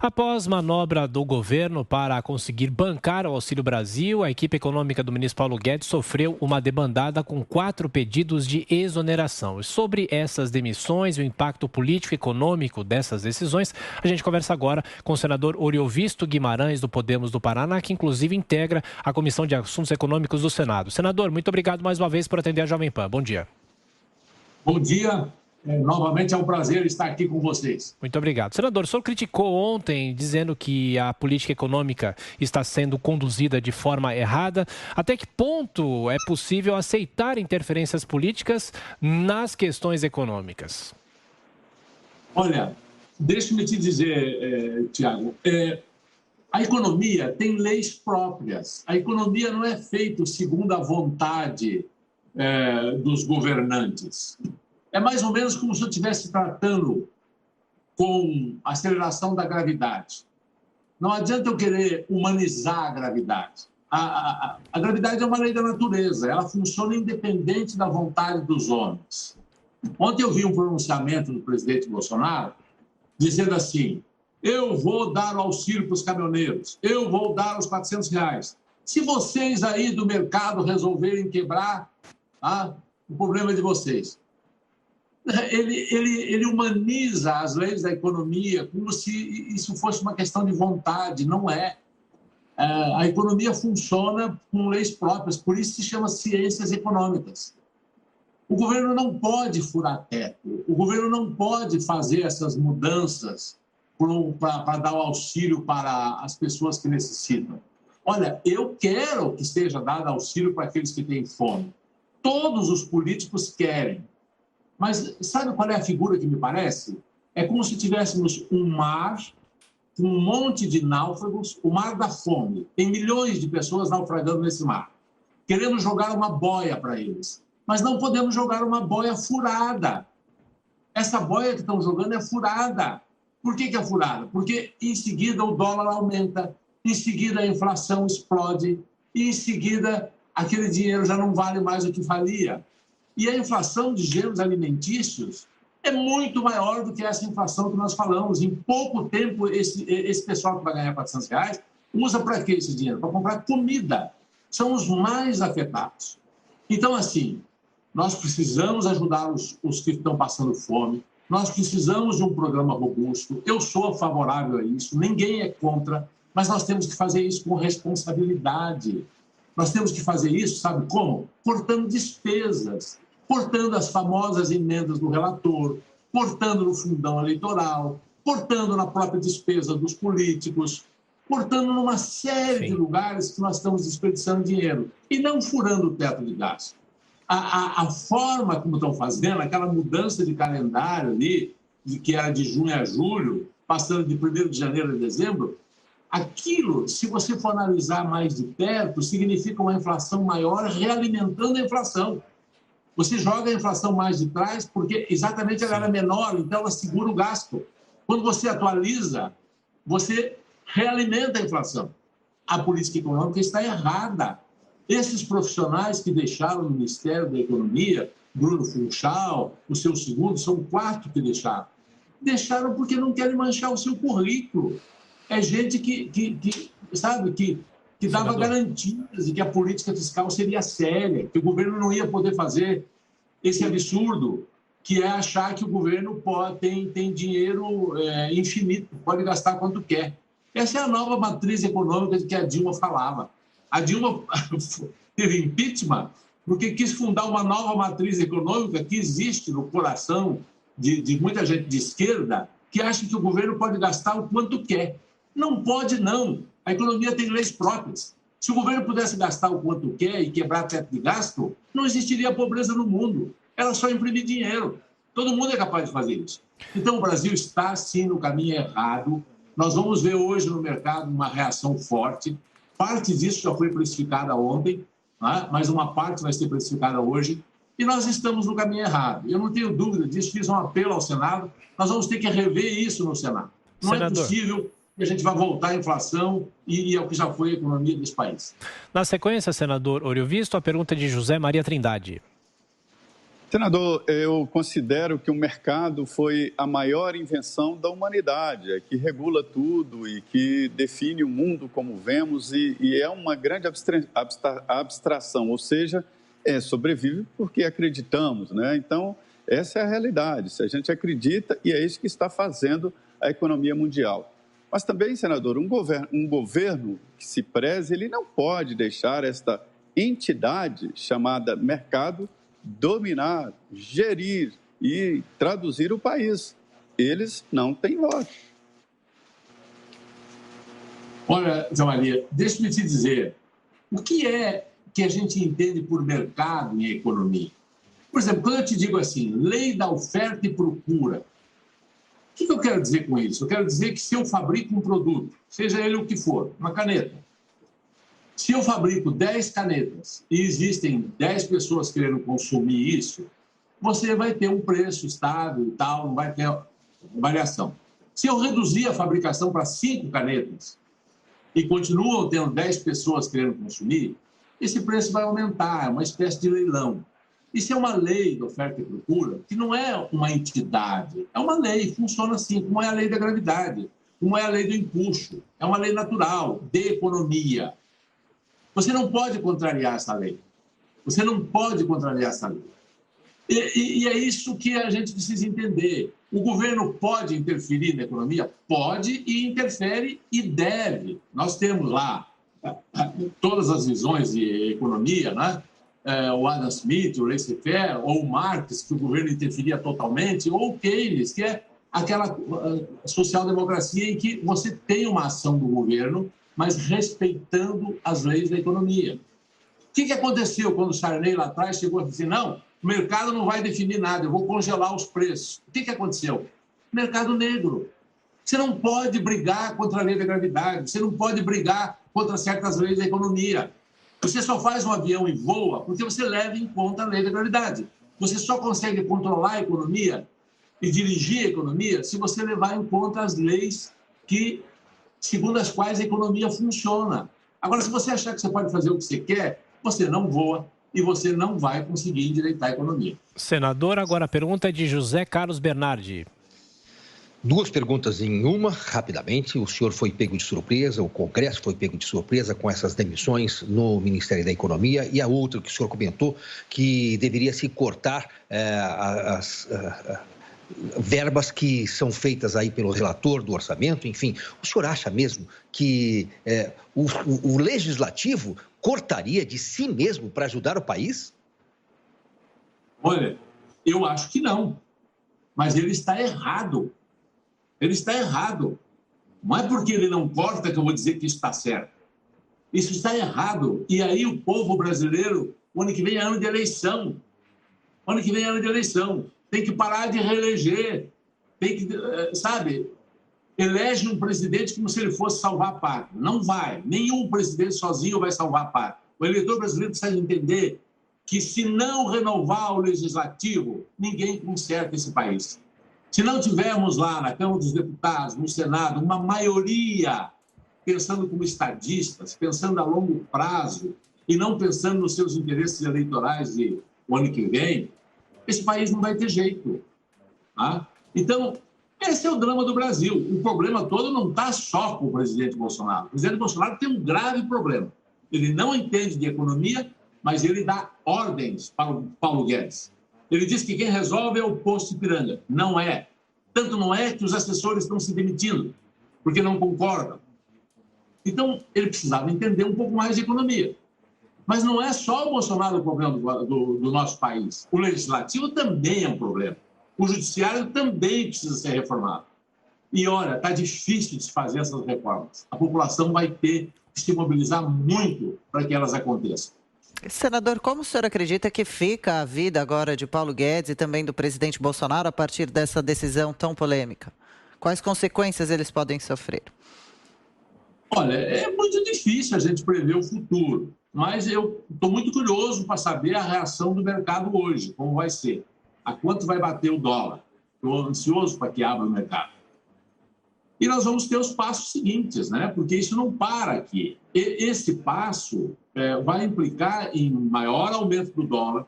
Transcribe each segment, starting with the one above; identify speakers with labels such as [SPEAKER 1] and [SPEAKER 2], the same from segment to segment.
[SPEAKER 1] Após manobra do governo para conseguir bancar o Auxílio Brasil, a equipe econômica do ministro Paulo Guedes sofreu uma debandada com 4 pedidos de exoneração. Sobre essas demissões e o impacto político e econômico dessas decisões, a gente conversa agora com o senador Oriovisto Guimarães, do Podemos do Paraná, que inclusive integra a Comissão de Assuntos Econômicos do Senado. Senador, muito obrigado mais uma vez por atender a Jovem Pan. Bom dia.
[SPEAKER 2] Bom dia. Novamente é um prazer estar aqui com vocês.
[SPEAKER 1] Muito obrigado. Senador, o senhor criticou ontem dizendo que a política econômica está sendo conduzida de forma errada. Até que ponto é possível aceitar interferências políticas nas questões econômicas?
[SPEAKER 2] Olha, deixe-me te dizer, Tiago, a economia tem leis próprias. A economia não é feita segundo a vontade dos governantes. É mais ou menos como se eu estivesse tratando com a aceleração da gravidade. Não adianta eu querer humanizar a gravidade. A gravidade é uma lei da natureza, ela funciona independente da vontade dos homens. Ontem eu vi um pronunciamento do presidente Bolsonaro dizendo assim: eu vou dar o auxílio para os caminhoneiros, eu vou dar os R$400. Se vocês aí do mercado resolverem quebrar, o problema é de vocês. Ele humaniza as leis da economia como se isso fosse uma questão de vontade. Não é. A economia funciona com leis próprias, por isso se chama ciências econômicas. O governo não pode furar teto, o governo não pode fazer essas mudanças para dar o auxílio para as pessoas que necessitam. Olha, eu quero que seja dado auxílio para aqueles que têm fome. Todos os políticos querem. Mas sabe qual é a figura que me parece? É como se tivéssemos um mar com um monte de náufragos, o mar da fome. Tem milhões de pessoas naufragando nesse mar. Queremos jogar uma boia para eles, mas não podemos jogar uma boia furada. Essa boia que estão jogando é furada. Por que é furada? Porque em seguida o dólar aumenta, em seguida a inflação explode, e em seguida aquele dinheiro já não vale mais o que valia. E a inflação de gêneros alimentícios é muito maior do que essa inflação que nós falamos. Em pouco tempo, esse pessoal que vai ganhar R$400 usa para quê esse dinheiro? Para comprar comida. São os mais afetados. Então, assim, nós precisamos ajudar os que estão passando fome, nós precisamos de um programa robusto. Eu sou favorável a isso, ninguém é contra, mas nós temos que fazer isso com responsabilidade. Nós temos que fazer isso, sabe como? Cortando despesas, cortando as famosas emendas do relator, cortando no fundão eleitoral, cortando na própria despesa dos políticos, cortando numa série de lugares que nós estamos desperdiçando dinheiro e não furando o teto de gasto. A forma como estão fazendo, aquela mudança de calendário ali, que era de junho a julho, passando de 1º de janeiro a dezembro, aquilo, se você for analisar mais de perto, significa uma inflação maior realimentando a inflação. Você joga a inflação mais de trás porque exatamente ela era menor, então ela segura o gasto. Quando você atualiza, você realimenta a inflação. A política econômica está errada. Esses profissionais que deixaram o Ministério da Economia, Bruno Funchal, o seu segundo, são 4 que deixaram. Deixaram porque não querem manchar o seu currículo. É gente que dava garantias de que a política fiscal seria séria, que o governo não ia poder fazer esse absurdo, que é achar que o governo tem dinheiro infinito, pode gastar quanto quer. Essa é a nova matriz econômica de que a Dilma falava. A Dilma teve impeachment porque quis fundar uma nova matriz econômica que existe no coração de muita gente de esquerda que acha que o governo pode gastar o quanto quer. Não pode, não. A economia tem leis próprias. Se o governo pudesse gastar o quanto quer e quebrar teto de gasto, não existiria pobreza no mundo. Era só imprimir dinheiro. Todo mundo é capaz de fazer isso. Então, o Brasil está, sim, no caminho errado. Nós vamos ver hoje no mercado uma reação forte. Parte disso já foi precificada ontem, né? Mas uma parte vai ser precificada hoje. E nós estamos no caminho errado. Eu não tenho dúvida disso. Fiz um apelo ao Senado. Nós vamos ter que rever isso no Senado. Não é possível que a gente vai voltar à inflação e ao que já foi a economia desse país.
[SPEAKER 1] Na sequência, senador Oriovisto, a pergunta de José Maria Trindade.
[SPEAKER 3] Senador, eu considero que o mercado foi a maior invenção da humanidade, que regula tudo e que define o mundo como vemos e é uma grande abstração, ou seja, sobrevive porque acreditamos, né? Então, essa é a realidade. Se a gente acredita, e é isso que está fazendo a economia mundial. Mas também, senador, um governo que se preze, ele não pode deixar esta entidade chamada mercado dominar, gerir e traduzir o país. Eles não têm voto.
[SPEAKER 2] Olha, Zé Maria, deixa-me te dizer, o que é que a gente entende por mercado em economia? Por exemplo, quando eu te digo assim, lei da oferta e procura, o que eu quero dizer com isso? Eu quero dizer que se eu fabrico um produto, seja ele o que for, uma caneta, se eu fabrico 10 canetas e existem 10 pessoas querendo consumir isso, você vai ter um preço estável e tal, não vai ter variação. Se eu reduzir a fabricação para 5 canetas e continuam tendo 10 pessoas querendo consumir, esse preço vai aumentar, é uma espécie de leilão. Isso é uma lei de oferta e procura, que não é uma entidade, é uma lei, funciona assim, como é a lei da gravidade, como é a lei do empuxo, é uma lei natural, de economia. Você não pode contrariar essa lei. Você não pode contrariar essa lei. E é isso que a gente precisa entender. O governo pode interferir na economia? Pode e interfere e deve. Nós temos lá todas as visões de economia, né? O Adam Smith, o laissez-faire, ou o Marx, que o governo interferia totalmente, ou o Keynes, que é aquela social-democracia em que você tem uma ação do governo, mas respeitando as leis da economia. O que aconteceu quando o Sarney lá atrás chegou a dizer, não, o mercado não vai definir nada, eu vou congelar os preços. O que aconteceu? Mercado negro. Você não pode brigar contra a lei da gravidade, você não pode brigar contra certas leis da economia. Você só faz um avião e voa porque você leva em conta a lei da gravidade. Você só consegue controlar a economia e dirigir a economia se você levar em conta as leis segundo as quais a economia funciona. Agora, se você achar que você pode fazer o que você quer, você não voa e você não vai conseguir endireitar a economia.
[SPEAKER 1] Senador, agora a pergunta é de José Carlos Bernardi.
[SPEAKER 4] Duas perguntas em uma, rapidamente. O senhor foi pego de surpresa, o Congresso foi pego de surpresa com essas demissões no Ministério da Economia. E a outra que o senhor comentou, que deveria se cortar as verbas que são feitas aí pelo relator do orçamento. Enfim, o senhor acha mesmo que o legislativo cortaria de si mesmo para ajudar o país?
[SPEAKER 2] Olha, eu acho que não, mas ele está errado. Ele está errado. Não é porque ele não corta que eu vou dizer que isso está certo. Isso está errado. E aí o povo brasileiro, o ano que vem é ano de eleição. O ano que vem é ano de eleição. Tem que parar de reeleger. Tem que, sabe, elege um presidente como se ele fosse salvar a pátria. Não vai. Nenhum presidente sozinho vai salvar a pátria. O eleitor brasileiro precisa entender que se não renovar o legislativo, ninguém conserta esse país. Se não tivermos lá na Câmara dos Deputados, no Senado, uma maioria pensando como estadistas, pensando a longo prazo e não pensando nos seus interesses eleitorais do ano que vem, esse país não vai ter jeito. Tá? Então, esse é o drama do Brasil. O problema todo não está só com o presidente Bolsonaro. O presidente Bolsonaro tem um grave problema. Ele não entende de economia, mas ele dá ordens para o Paulo Guedes. Ele diz que quem resolve é o posto Ipiranga. Não é. Tanto não é que os assessores estão se demitindo, porque não concordam. Então, ele precisava entender um pouco mais de economia. Mas não é só o Bolsonaro o problema do nosso país. O legislativo também é um problema. O judiciário também precisa ser reformado. E, olha, está difícil de se fazer essas reformas. A população vai ter que se mobilizar muito para que elas aconteçam.
[SPEAKER 5] Senador, como o senhor acredita que fica a vida agora de Paulo Guedes e também do presidente Bolsonaro a partir dessa decisão tão polêmica? Quais consequências eles podem sofrer?
[SPEAKER 2] Olha, é muito difícil a gente prever o futuro, mas eu estou muito curioso para saber a reação do mercado hoje, como vai ser. A quanto vai bater o dólar? Estou ansioso para que abra o mercado. E nós vamos ter os passos seguintes, né? Porque isso não para aqui. Esse passo vai implicar em maior aumento do dólar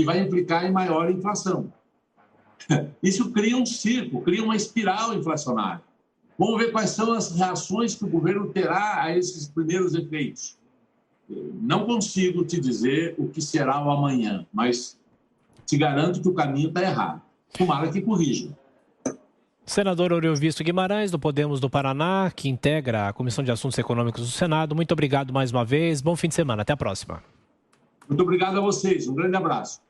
[SPEAKER 2] e vai implicar em maior inflação. Isso cria um ciclo, cria uma espiral inflacionária. Vamos ver quais são as reações que o governo terá a esses primeiros efeitos. Não consigo te dizer o que será o amanhã, mas te garanto que o caminho está errado. Tomara que corrija.
[SPEAKER 1] Senador Oriovisto Guimarães, do Podemos do Paraná, que integra a Comissão de Assuntos Econômicos do Senado. Muito obrigado mais uma vez. Bom fim de semana. Até a próxima.
[SPEAKER 2] Muito obrigado a vocês. Um grande abraço.